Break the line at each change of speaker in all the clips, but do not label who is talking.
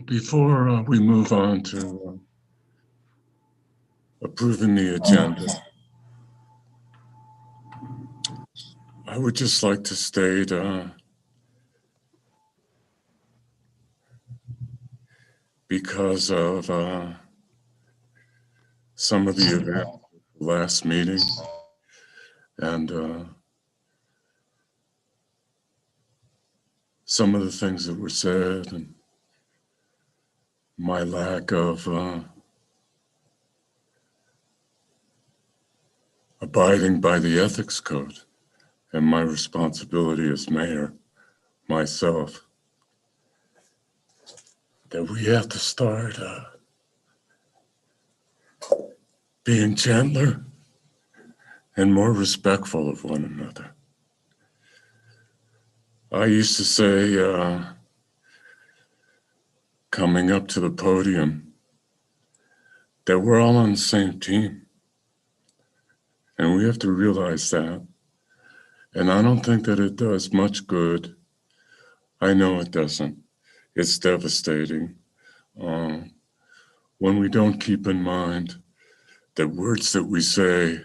Before we move on to approving the agenda, I would just like to state because of some of the events last meeting and some of the things that were said and my lack of abiding by the ethics code and my responsibility as mayor, myself, that we have to start being gentler and more respectful of one another. I used to say, coming up to the podium, that we're all on the same team. And we have to realize that. And I don't think that it does much good. I know it doesn't. It's devastating when we don't keep in mind that words that we say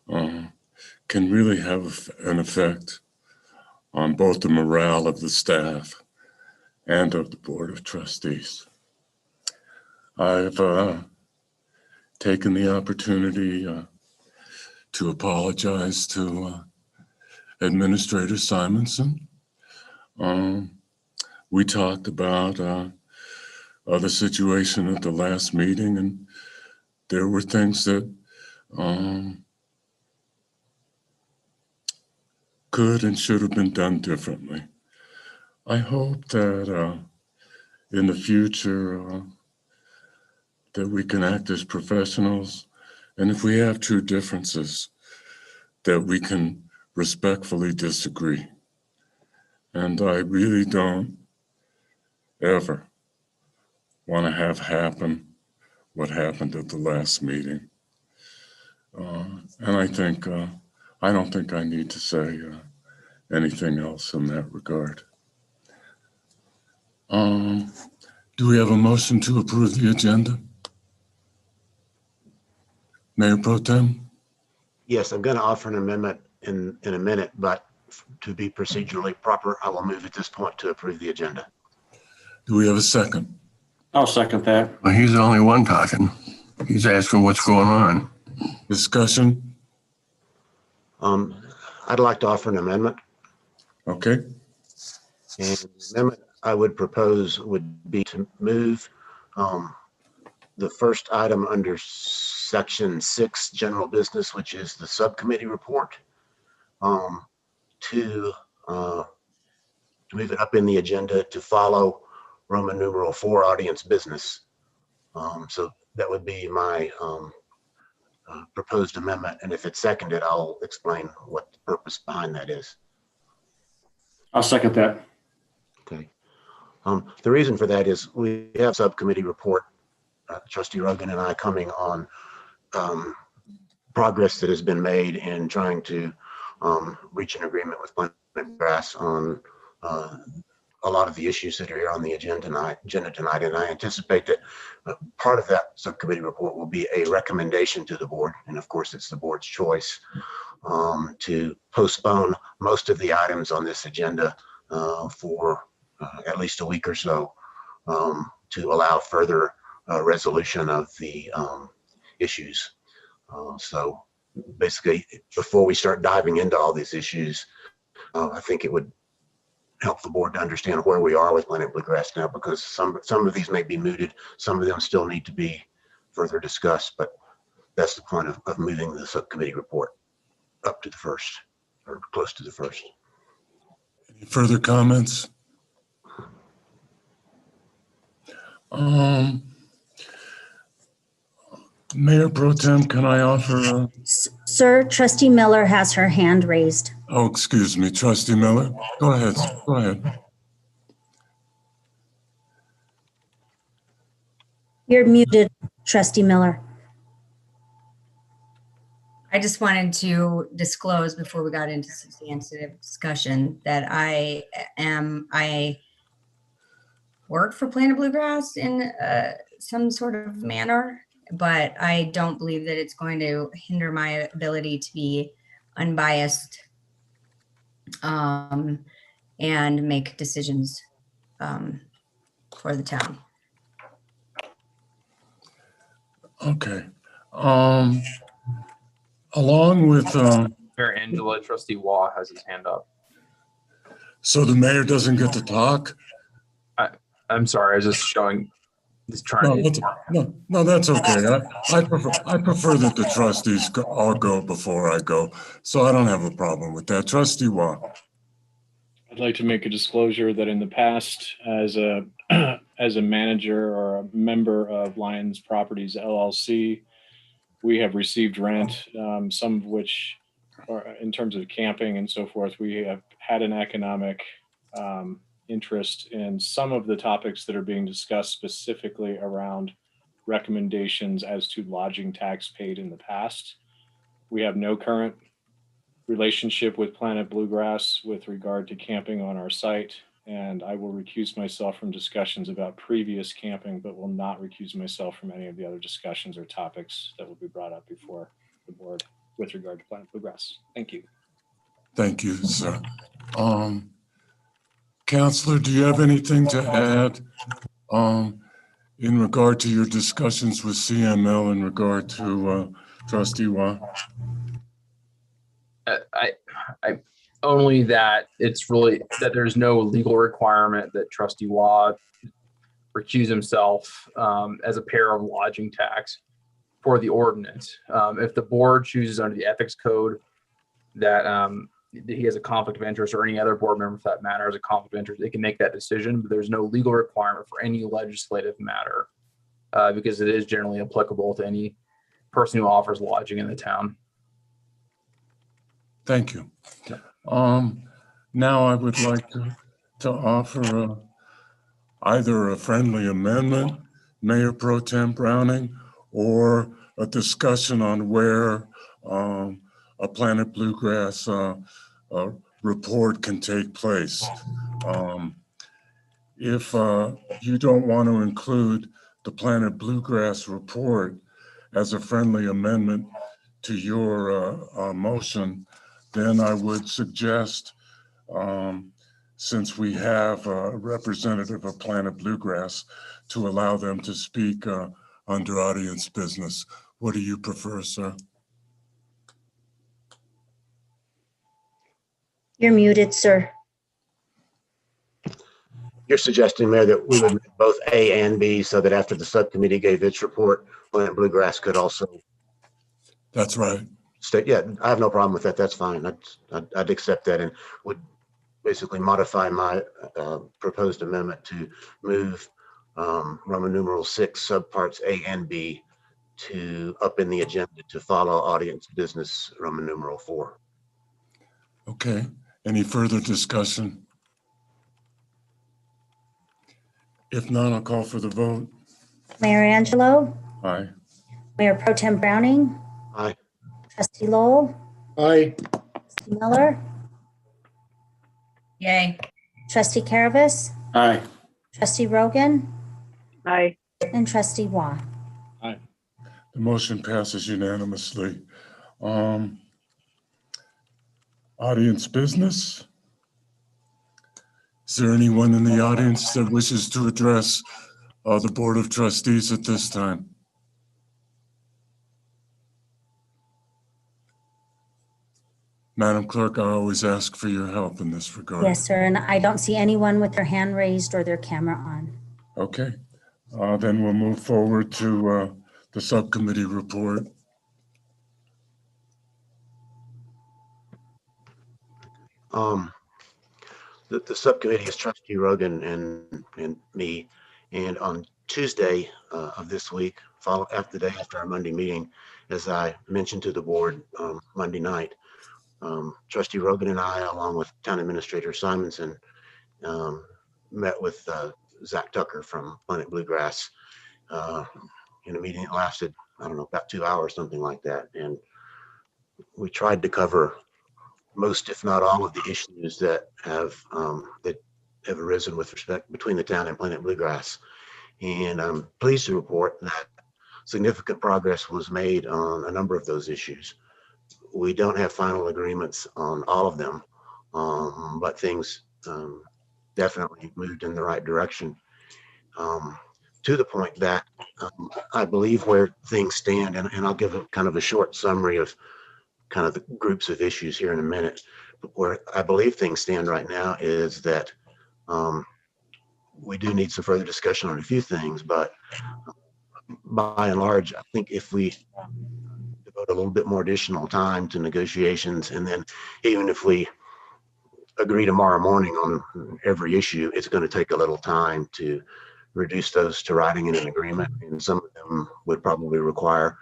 can really have an effect on both the morale of the staff and of the Board of Trustees. I've taken the opportunity to apologize to Administrator Simonson. We talked about the situation at the last meeting, and there were things that could and should have been done differently. I hope that in the future that we can act as professionals, and if we have true differences, that we can respectfully disagree. And I really don't ever want to have happen what happened at the last meeting. And I don't think I need to say anything else in that regard. Do we have a motion to approve the agenda? Mayor Pro Tem?
Yes, I'm going to offer an amendment in a minute, but to be procedurally proper, I will move at this point to approve the agenda.
Do we have a second?
I'll second that.
Well, he's the only one talking. He's asking what's going on.
Discussion?
I'd like to offer an amendment.
Okay.
And the amendment I would propose would be to move the first item under section 6, general business, which is the subcommittee report, to move it up in the agenda to follow Roman numeral 4, audience business. So that would be my proposed amendment. And if it's seconded, I'll explain what the purpose behind that is.
I'll second that.
Okay. The reason for that is we have subcommittee report, Trustee Rogan and I coming on progress that has been made in trying to reach an agreement with Planet Grass on a lot of the issues that are here on the agenda tonight. And I anticipate that part of that subcommittee report will be a recommendation to the board. And of course, it's the board's choice to postpone most of the items on this agenda for at least a week or so to allow further resolution of the issues. So basically, before we start diving into all these issues, I think it would help the board to understand where we are with Planet Bluegrass now, because some of these may be mooted, some of them still need to be further discussed, but that's the point of moving the subcommittee report up to the first, or close to the first.
Any further comments? Mayor Pro Tem, can I offer?
Sir, Trustee Miller has her hand raised.
Oh, excuse me, Trustee Miller. Go ahead. Go ahead.
You're muted, Trustee Miller.
I just wanted to disclose before we got into substantive discussion that I work for Planet Bluegrass in some sort of manner, but I don't believe that it's going to hinder my ability to be unbiased and make decisions for the town.
Okay. Along with,
Mayor Angela, Trustee Waugh has his hand up.
so the mayor doesn't get to talk?
I'm sorry, I was just showing, just trying to.
No, that's okay. I prefer that the trustees all go before I go, so I don't have a problem with that. Trustee Waugh.
I'd like to make a disclosure that in the past, as a as a manager or a member of Lions Properties LLC, we have received rent, some of which are in terms of camping and so forth. We have had an economic interest in some of the topics that are being discussed, specifically around recommendations as to lodging tax paid in the past. We have no current relationship with Planet Bluegrass with regard to camping on our site, and I will recuse myself from discussions about previous camping, but will not recuse myself from any of the other discussions or topics that will be brought up before the board with regard to Planet Bluegrass. Thank you.
Thank you, sir. Counselor, do you have anything to add in regard to your discussions with CML in regard to Trustee Waugh?
I only that it's really that there's no legal requirement that Trustee Waugh recuse himself as a payer of lodging tax for the ordinance. If the board chooses under the ethics code that he has a conflict of interest, or any other board member for that matter has a conflict of interest, they can make that decision, but there's no legal requirement for any legislative matter because it is generally applicable to any person who offers lodging in the town.
Thank you. Now I would like to offer either a friendly amendment, Mayor Pro Tem Browning, or a discussion on where a Planet Bluegrass report can take place. If you don't want to include the Planet Bluegrass report as a friendly amendment to your motion, then I would suggest, since we have a representative of Planet Bluegrass, to allow them to speak under audience business. What do you prefer, sir?
You're muted, sir.
You're suggesting, Mayor, that we would make both A and B so that after the subcommittee gave its report, Planet Bluegrass could also
That's right.
state, yeah, I have no problem with that. That's fine. I'd accept that and would basically modify my proposed amendment to move Roman numeral 6 subparts A and B to up in the agenda to follow audience business Roman numeral 4.
Okay. Any further discussion? If not, I'll call for the vote.
Mayor Angelo,
Aye.
Mayor Pro Tem Browning,
Aye.
Trustee Lowell,
Aye.
Trustee Miller,
Yay.
Trustee Caravas,
Aye.
Trustee Rogan,
Aye.
and Trustee Waugh.
Aye.
The motion passes unanimously. Audience business? Is there anyone in the audience that wishes to address the Board of Trustees at this time? Madam Clerk, I always ask for your help in this regard.
Yes, sir, and I don't see anyone with their hand raised or their camera on.
Okay, then we'll move forward to the subcommittee report.
The subcommittee is Trustee Rogan and me. And on Tuesday of this week, after the day after our Monday meeting, as I mentioned to the board Monday night, Trustee Rogan and I, along with Town Administrator Simonson, met with Zach Tucker from Planet Bluegrass in a meeting that lasted, I don't know, about 2 hours, something like that. And we tried to cover most, if not all, of the issues that have arisen with respect between the town and Planet Bluegrass. And I'm pleased to report that significant progress was made on a number of those issues. We don't have final agreements on all of them, but things definitely moved in the right direction, to the point that I believe where things stand, and I'll give a kind of a short summary of kind of the groups of issues here in a minute. But where I believe things stand right now is that we do need some further discussion on a few things, but by and large, I think if we devote a little bit more additional time to negotiations, and then even if we agree tomorrow morning on every issue, it's going to take a little time to reduce those to writing in an agreement. And some of them would probably require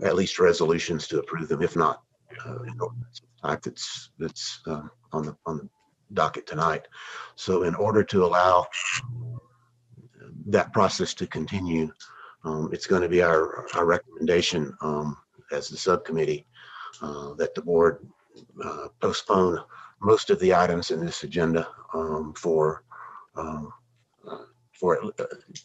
at least resolutions to approve them, if not an ordinance type that's on the docket tonight. So in order to allow that process to continue, it's going to be our recommendation as the subcommittee that the board postpone most of the items in this agenda for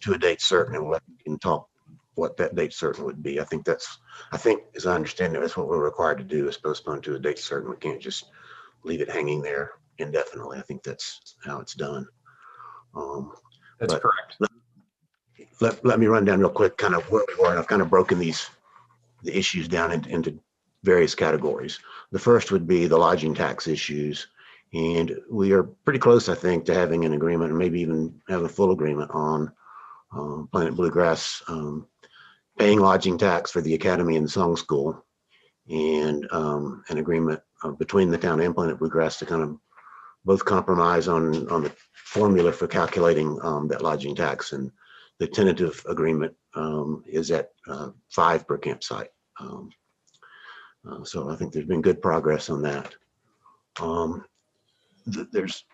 to a date certain, and we can talk what that date certain would be. I think as I understand it, that's what we're required to do, is postpone to a date certain. We can't just leave it hanging there indefinitely. I think that's how it's done.
That's correct.
Let me run down real quick kind of where we were, and I've kind of broken the issues down into various categories. The first would be the lodging tax issues. And we are pretty close, I think, to having an agreement, and maybe even have a full agreement on Planet Bluegrass paying lodging tax for the academy and song school, and an agreement between the town and Planet Bluegrass to kind of both compromise on the formula for calculating that lodging tax. And the tentative agreement is at 5 per campsite. So I think there's been good progress on that. There's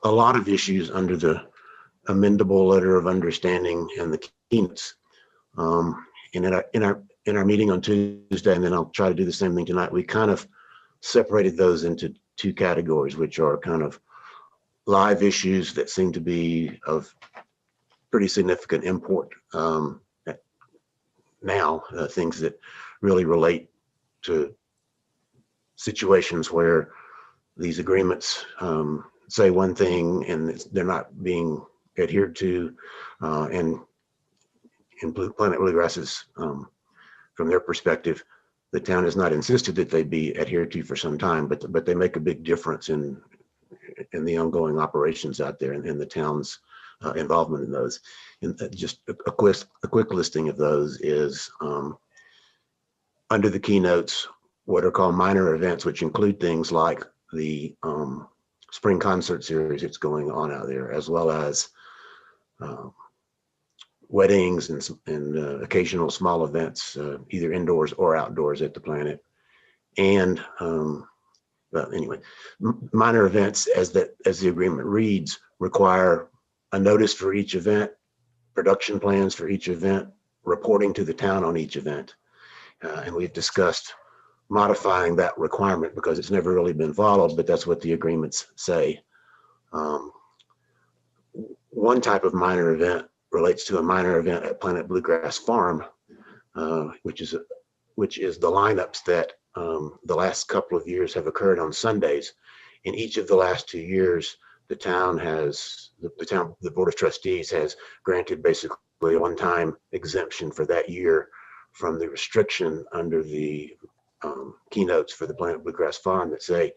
a lot of issues under the amendable letter of understanding and the keynotes. And in our meeting on Tuesday, and then I'll try to do the same thing tonight, we kind of separated those into 2 categories, which are kind of live issues that seem to be of pretty significant import now, things that really relate to situations where these agreements say one thing and they're not being adhered to, and in Planet Bluegrass's, from their perspective, the town has not insisted that they be adhered to for some time, but they make a big difference in the ongoing operations out there, and the town's involvement in those. And just a quick listing of those is under the keynotes, what are called minor events, which include things like the spring concert series that's going on out there, as well as weddings and occasional small events, either indoors or outdoors at the Planet. And but anyway, minor events, as the agreement reads, require a notice for each event, production plans for each event, reporting to the town on each event. And we've discussed modifying that requirement because it's never really been followed, but that's what the agreements say. One type of minor event relates to a minor event at Planet Bluegrass Farm, which is the lineups that the last couple of years have occurred on Sundays. In each of the last 2 years, the Board of Trustees has granted basically a one-time exemption for that year from the restriction under the keynotes for the Planet Bluegrass Farm that say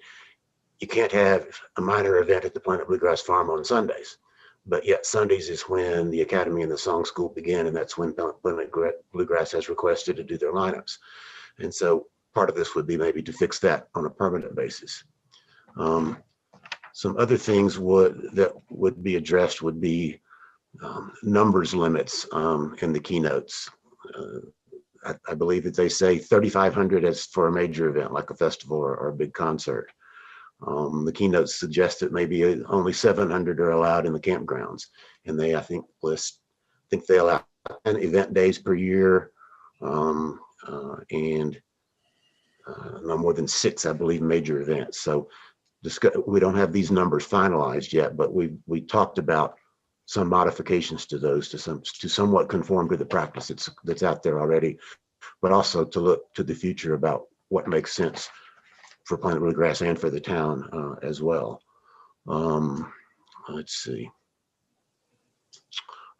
you can't have a minor event at the Planet Bluegrass Farm on Sundays. But yet Sundays is when the Academy and the Song School begin, and that's when Planet Bluegrass has requested to do their lineups. And so part of this would be maybe to fix that on a permanent basis. Some other things that would be addressed would be numbers limits in the keynotes. I believe that they say 3,500 as for a major event like a festival or a big concert. The keynotes suggest that maybe only 700 are allowed in the campgrounds, and I think they allow 10 event days per year, and no more than 6, I believe, major events. So discuss, we don't have these numbers finalized yet, but we talked about some modifications to those to somewhat conform to the practice that's out there already, but also to look to the future about what makes sense for Planet Bluegrass and for the town as well. Let's see.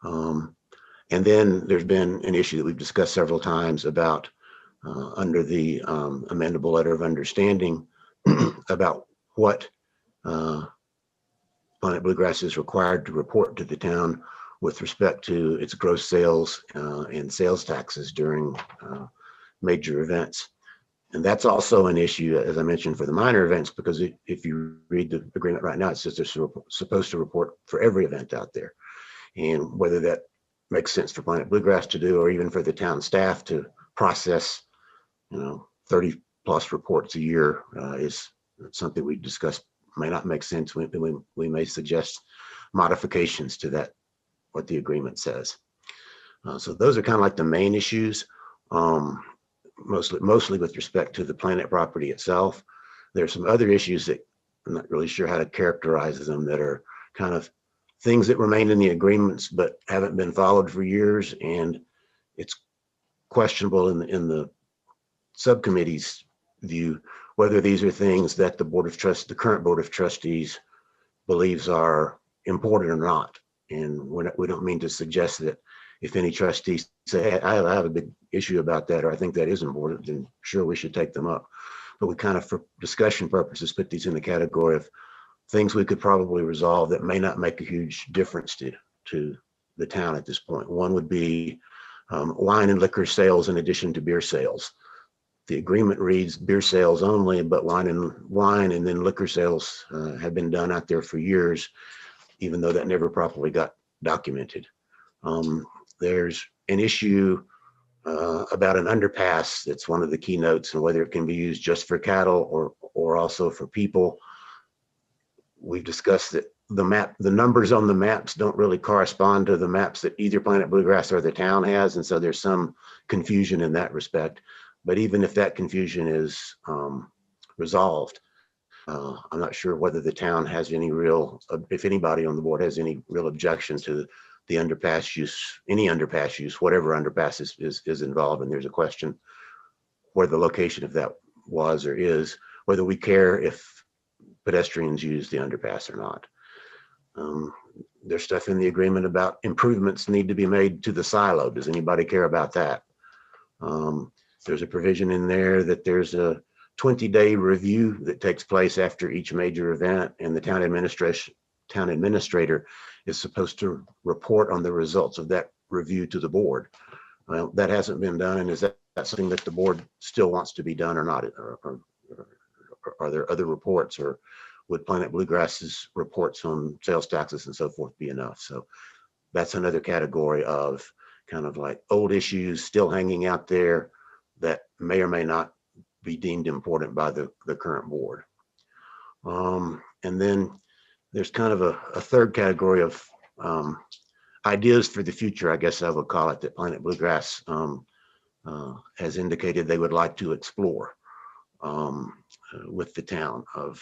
And then there's been an issue that we've discussed several times about under the amendable letter of understanding about what Planet Bluegrass is required to report to the town with respect to its gross sales and sales taxes during major events. And that's also an issue, as I mentioned, for the minor events, because if you read the agreement right now, it says they're supposed to report for every event out there. And whether that makes sense for Planet Bluegrass to do, or even for the town staff to process, 30 plus reports a year is something we discussed may not make sense. We may suggest modifications to that, what the agreement says. So those are kind of like the main issues. Mostly with respect to the Planet property itself. There's some other issues that I'm not really sure how to characterize them, that are kind of things that remain in the agreements but haven't been followed for years, and it's questionable in the subcommittee's view whether these are things that the current Board of Trustees believes are important or not. And we don't mean to suggest that if any trustees say, hey, I have a big issue about that, or I think that is important, then sure, we should take them up. But we kind of, for discussion purposes, put these in the category of things we could probably resolve that may not make a huge difference to the town at this point. One would be wine and liquor sales in addition to beer sales. The agreement reads beer sales only, but wine and then liquor sales have been done out there for years, even though that never properly got documented. There's an issue about an underpass that's one of the keynotes, and whether it can be used just for cattle or also for people. We've discussed that the numbers on the maps don't really correspond to the maps that either Planet Bluegrass or the town has, and so there's some confusion in that respect. But even if that confusion is resolved, I'm not sure whether the town has any real, if anybody on the board has any real objection to the underpass use, any underpass use, whatever underpass is involved. And there's a question where the location of that was or is, whether we care if pedestrians use the underpass or not. There's stuff in the agreement about improvements need to be made to the silo. Does anybody care about that? There's a provision in there that there's a 20-day review that takes place after each major event, and the town administrator is supposed to report on the results of that review to the board. Well, that hasn't been done, and is that something that the board still wants to be done or not? Or are there other reports, or would Planet Bluegrass's reports on sales taxes and so forth be enough? So that's another category of kind of like old issues still hanging out there that may or may not be deemed important by the current board. And then there's kind of a third category of ideas for the future, I guess I would call it, that Planet Bluegrass has indicated they would like to explore with the town, of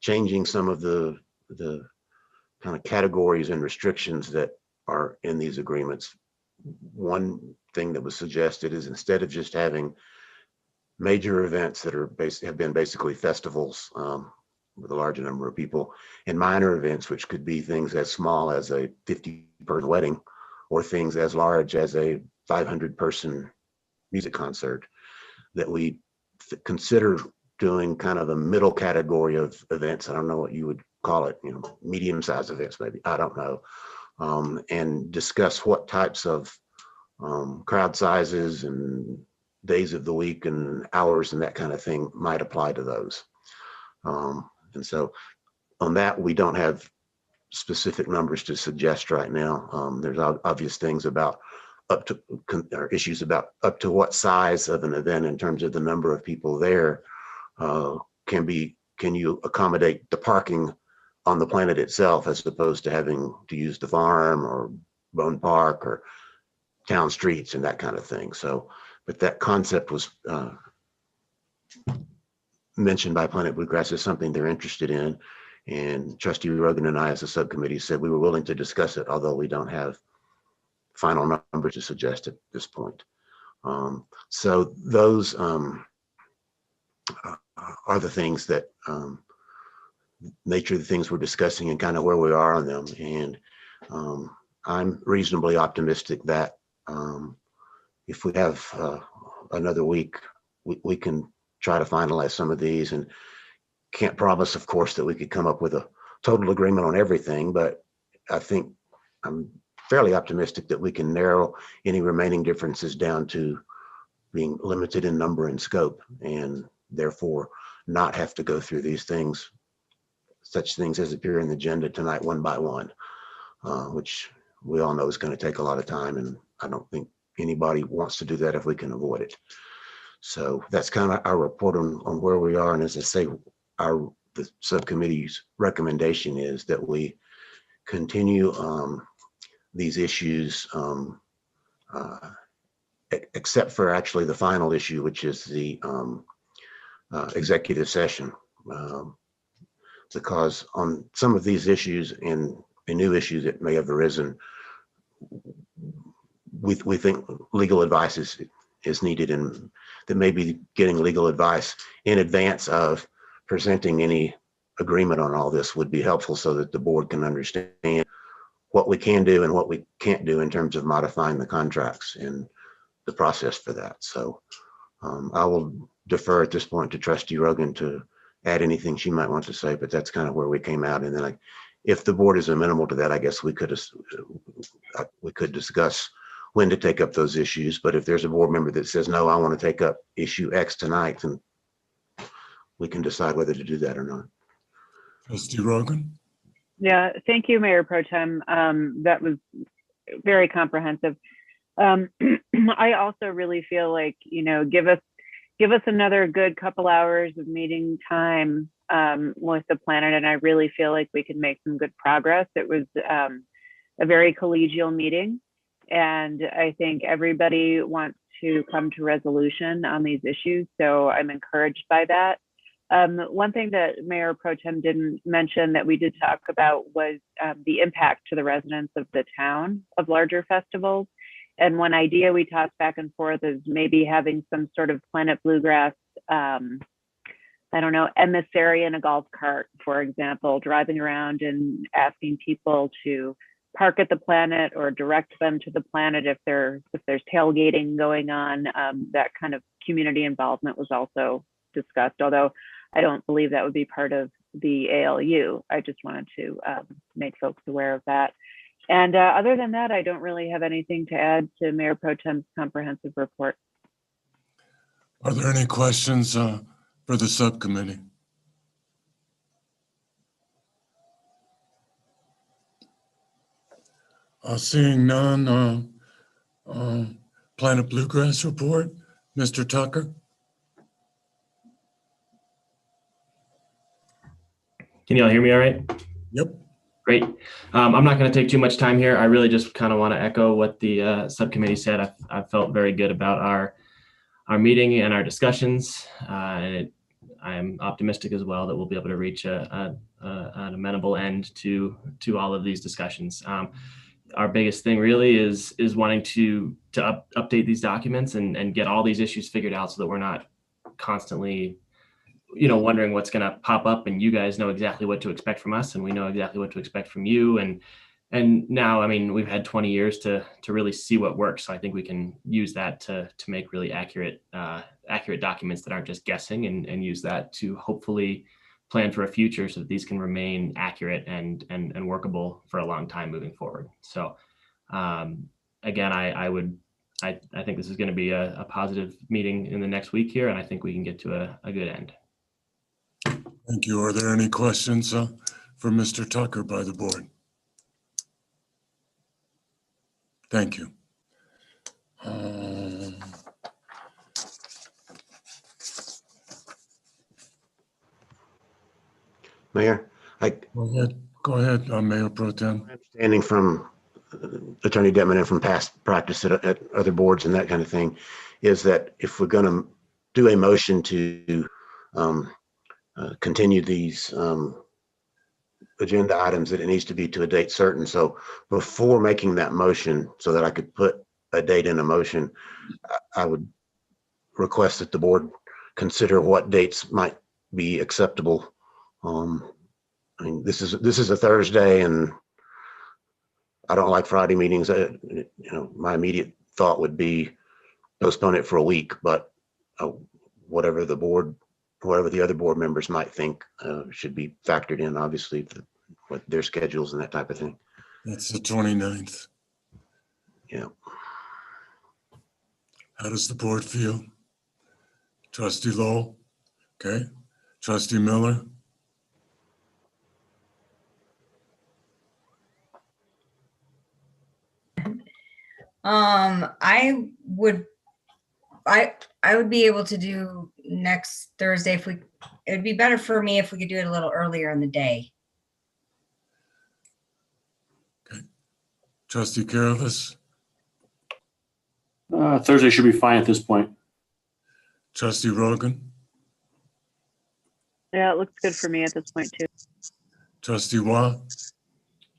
changing some of the kind of categories and restrictions that are in these agreements. One thing that was suggested is, instead of just having major events that have been basically festivals with a larger number of people, and minor events, which could be things as small as a 50-person wedding, or things as large as a 500-person music concert, that we consider doing kind of a middle category of events. I don't know what you would call it, medium-sized events, maybe, I don't know, and discuss what types of crowd sizes and days of the week and hours and that kind of thing might apply to those. And so on that, we don't have specific numbers to suggest right now. There's obvious things about issues about up to what size of an event in terms of the number of people there can you accommodate the parking on the Planet itself, as opposed to having to use the farm or Bone Park or town streets and that kind of thing. So, but that concept was mentioned by Planet Bluegrass as something they're interested in. And Trustee Rogan and I, as a subcommittee, said we were willing to discuss it, although we don't have final numbers to suggest at this point. So those are the things that nature of the things we're discussing and kind of where we are on them. And I'm reasonably optimistic that if we have another week, we can try to finalize some of these, and can't promise, of course, that we could come up with a total agreement on everything, but I think I'm fairly optimistic that we can narrow any remaining differences down to being limited in number and scope, and therefore not have to go through these things, such things as appear in the agenda tonight one by one, which we all know is going to take a lot of time, and I don't think anybody wants to do that if we can avoid it. So that's kind of our report on where we are. And as I say, the subcommittee's recommendation is that we continue these issues, except for actually the final issue, which is the executive session, because on some of these issues and a new issue that may have arisen, we think legal advice is needed, and that maybe getting legal advice in advance of presenting any agreement on all this would be helpful, so that the board can understand what we can do and what we can't do in terms of modifying the contracts and the process for that. So I will defer at this point to Trustee Rogan to add anything she might want to say, but that's kind of where we came out. And then if the board is amenable to that, I guess we could discuss when to take up those issues. But if there's a board member that says, no, I want to take up issue X tonight, then we can decide whether to do that or not.
Trustee Rogan?
Yeah, thank you, Mayor Pro Tem. That was very comprehensive. I also really feel like, give us another good couple hours of meeting time with the planet, and I really feel like we can make some good progress. It was a very collegial meeting, and I think everybody wants to come to resolution on these issues, so I'm encouraged by that. One thing that Mayor Pro Tem didn't mention that we did talk about was the impact to the residents of the town of larger festivals. And one idea we tossed back and forth is maybe having some sort of Planet Bluegrass, emissary in a golf cart, for example, driving around and asking people to park at the Planet or direct them to the Planet if there's tailgating going on. That kind of community involvement was also discussed, although I don't believe that would be part of the ALU. I just wanted to make folks aware of that. And other than that, I don't really have anything to add to Mayor Pro Tem's comprehensive report.
Are there any questions for the subcommittee? Seeing none, Planet Bluegrass report, Mr. Tucker?
Can y'all hear me all right?
Yep.
Great. I'm not going to take too much time here. I really just kind of want to echo what the subcommittee said. I felt very good about our meeting and our discussions, and I'm optimistic as well that we'll be able to reach an amenable end to all of these discussions. Our biggest thing really is wanting to update these documents and get all these issues figured out so that we're not constantly wondering what's going to pop up, and you guys know exactly what to expect from us, and we know exactly what to expect from you. And now, I mean, we've had 20 years to really see what works. So I think we can use that to make really accurate documents that aren't just guessing, and use that to hopefully plan for a future so that these can remain accurate and workable for a long time moving forward. So again, I think this is going to be a positive meeting in the next week here, and I think we can get to a good end.
Thank you. Are there any questions for Mr. Tucker by the board? Thank you.
Mayor,
Go ahead, Mayor Pro Tem.
my understanding from Attorney Detman and from past practice at other boards and that kind of thing is that if we're going to do a motion to continue these agenda items, that it needs to be to a date certain. So before making that motion, so that I could put a date in a motion, I would request that the board consider what dates might be acceptable. I mean, this is a Thursday, and I don't like Friday meetings. My immediate thought would be postpone it for a week, but whatever the other board members might think should be factored in, obviously, with their schedules and that type of thing.
That's the 29th.
Yeah.
How does the board feel? Trustee Lowell? Okay. Trustee Miller?
I would be able to do next Thursday it would be better for me if we could do it a little earlier in the day.
Okay. Trustee Caravas?
Thursday should be fine at this point.
Trustee Rogan?
Yeah, it looks good for me at this point too.
Trustee Watt?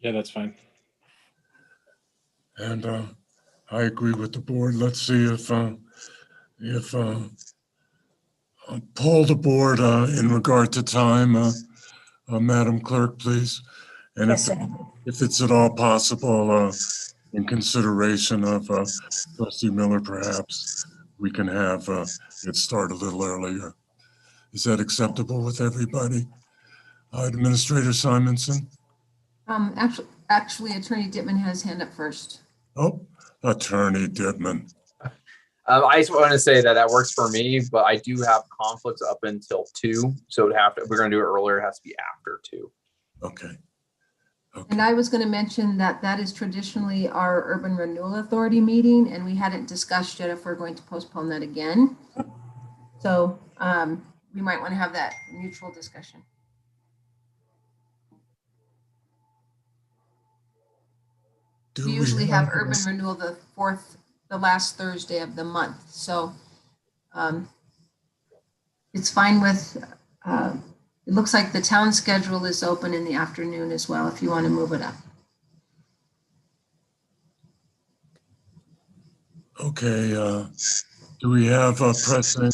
Yeah, that's fine.
And I agree with the board. Let's see if poll the board in regard to time, Madam Clerk, please. And
Yes, sir.
if it's at all possible, in consideration of Trustee Miller, perhaps we can have it start a little earlier. Is that acceptable with everybody? Administrator Simonson?
Actually, Attorney Dittman has his hand up first.
Oh, Attorney Dittman.
I just want to say that works for me, but I do have conflicts up until 2. So if we're going to do it earlier, it has to be after 2.
Okay.
And I was going to mention that is traditionally our Urban Renewal Authority meeting, and we hadn't discussed yet if we're going to postpone that again. So we might want to have that mutual discussion. We usually have urban renewal the last Thursday of the month. So it's fine with, it looks like the town schedule is open in the afternoon as well, if you want to move it up.
Okay, do we have a pressing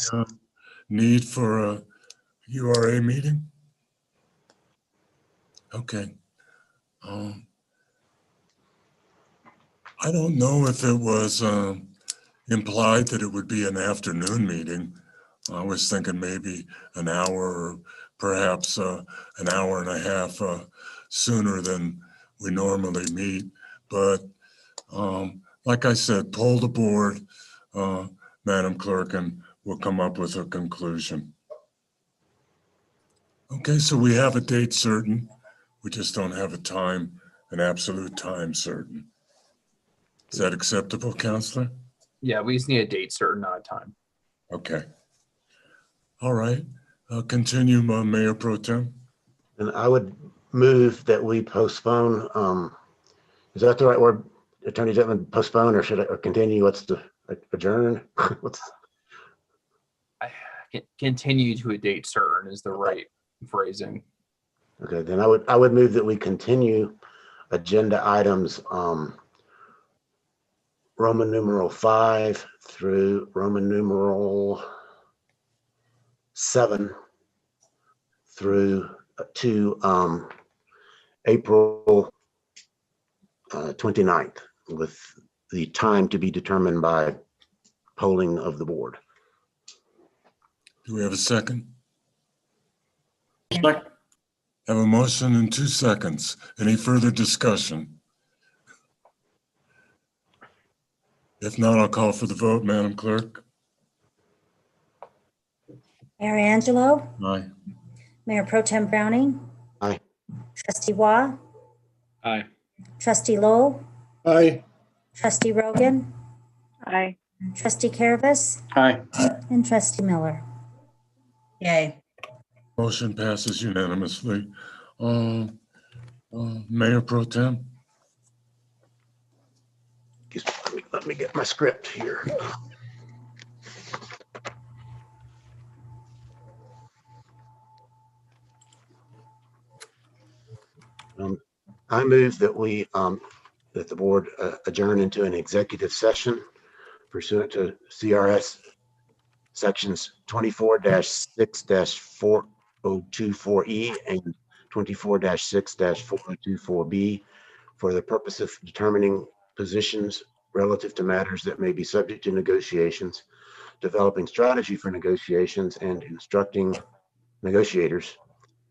need for a URA meeting? Okay. I don't know if it was implied that it would be an afternoon meeting. I was thinking maybe an hour or perhaps an hour and a half sooner than we normally meet. But like I said, poll the board, Madam Clerk, and we'll come up with a conclusion. Okay, so we have a date certain. We just don't have an absolute time certain. Is that acceptable, Counselor?
Yeah, we just need a date certain, not a time.
Okay. All right. Continue, Mayor Pro Tem.
And I would move that we postpone. Is that the right word, Attorney Dittman? Postpone, or should I continue? What's the adjourn?
Continue to a date certain is the right phrasing.
Okay, then I would move that we continue agenda items Roman numeral 5 through Roman numeral 7 through to April 29th, with the time to be determined by polling of the board.
Do we have a second?
Second.
Have a motion in 2 seconds. Any further discussion? If not, I'll call for the vote, Madam Clerk.
Mayor Angelo,
Aye.
Mayor Pro Tem Browning.
Aye.
Trustee Waugh,
Aye.
Trustee Lowell,
Aye.
Trustee Rogan,
Aye.
Trustee Caravas,
Aye.
and Trustee Miller.
Yay.
Motion passes unanimously. Mayor Pro Tem.
Let me get my script here. I move that that the board adjourn into an executive session pursuant to CRS sections 24-6-4024E and 24-6-4024B for the purpose of determining positions relative to matters that may be subject to negotiations, developing strategy for negotiations, and instructing negotiators,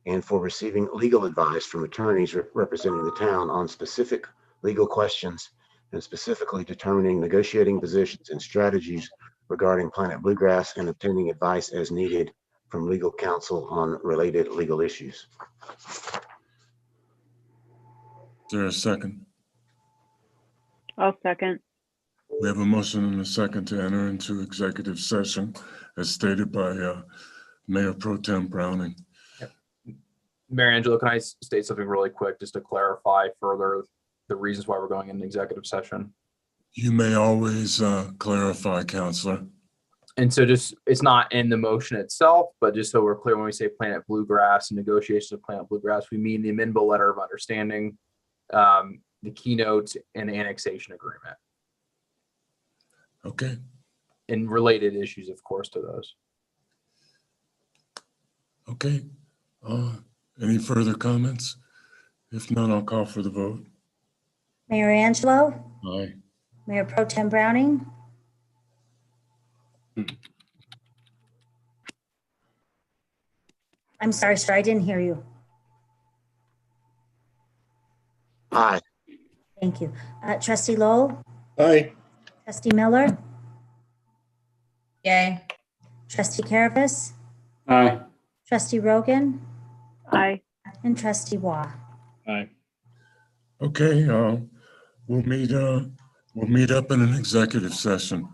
and for receiving legal advice from attorneys representing the town on specific legal questions, and specifically determining negotiating positions and strategies regarding Planet Bluegrass, and obtaining advice as needed from legal counsel on related legal issues.
Is there a second?
I'll second.
We have a motion and a second to enter into executive session as stated by Mayor Pro Tem Browning.
Mary Angela, can I state something really quick just to clarify further the reasons why we're going into executive session?
You may always clarify, Counselor.
And so just, it's not in the motion itself, but just so we're clear, when we say Planet Bluegrass and negotiations of Planet Bluegrass, we mean the amendable letter of understanding, the keynote and annexation agreement,
Okay.
and related issues, of course, to those.
Okay. Any further comments? If not, I'll call for the vote.
Mayor Angelo,
Aye.
Mayor Pro Tem Browning, I'm sorry, sir, I didn't hear you.
Aye.
Thank you. Trustee Lowell,
Aye.
Trustee Miller,
Yay.
Trustee Caravas,
Aye.
Trustee Rogan,
Aye.
and Trustee Waugh.
Aye.
Okay, we'll meet up in an executive session.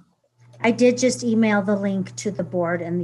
I did just email the link to the board and the